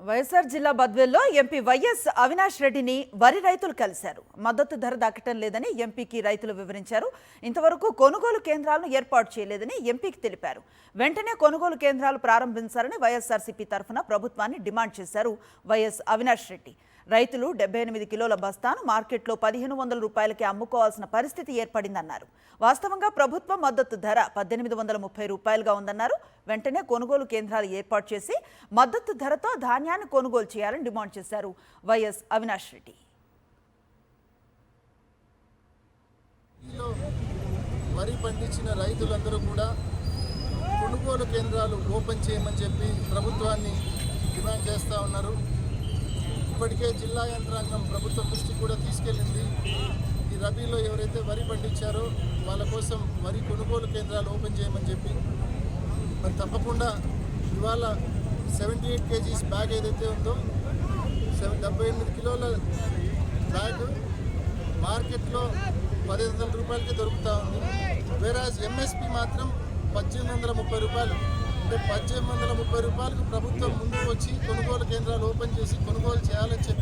వైఎస్ఆర్ జిల్లా బద్వేల్లో MP YS Avinash రెడ్డిని వరి రైతులు కలిశారు. మద్దతు ధర దక్కటం లేదని ఎంపీకి రైతులు వివరించారు. ఇంతవరకు కొనుగోలు కేంద్రాలను ఏర్పాటు చేయలేదని ఎంపీకి తెలిపారు. వెంటనే కొనుగోలు కేంద్రాలు ప్రారంభించాలని వైఎస్ఆర్సీపీ తరఫున ప్రభుత్వాన్ని డిమాండ్ చేశారు వైఎస్ అవినాష్ రెడ్డి. రైతులు 78 కిలోల బస్తాను మార్కెట్లో 1500 రూపాయలకి అమ్ముకోవాల్సిన పరిస్థితి ఏర్పడిందన్నారు. వాస్తవంగా ప్రభుత్వ మద్దతు ధర 1830 రూపాయలుగా ఉందన్నారు. వెంటనే కొనుగోలు కేంద్రాలు ఏర్పాటు చేసి మద్దతు ధరతో ధాన్యాన్ని కొనుగోలు చేయాలని డిమాండ్ చేశారు వైఎస్ అవినాష్ రెడ్డి. వరి పండించిన రైతులందరూ కూడా కొనుగోలు కేంద్రాలు ఓపెన్ చేయమని చెప్పి ప్రభుత్వాన్ని డిమాండ్ చేస్తూ ఉన్నారు. ఇప్పటికే జిల్లా యంత్రాంగం ప్రభుత్వ దృష్టికి కూడా తీసుకెళ్ళింది. ఈ రబీలో ఎవరైతే వరి పండించారో వాళ్ళ కోసం వరి కొనుగోలు కేంద్రాలు ఓపెన్ చేయమని చెప్పి, మరి తప్పకుండా ఇవాళ 78 కేజీస్ బ్యాగ్ ఏదైతే ఉందో 78 కిలోల బ్యాగ్ మార్కెట్లో 1500 రూపాయలకి దొరుకుతూ ఉంది. వేరాజ్ ఎంఎస్పి మాత్రం 1830 రూపాయలు. అంటే 1830 రూపాయలకు ప్రభుత్వం ముందుకు వచ్చి కొనుగోలు కేంద్రాలు ఓపెన్ చేసి కొనుగోలు చేయాలని చెప్పి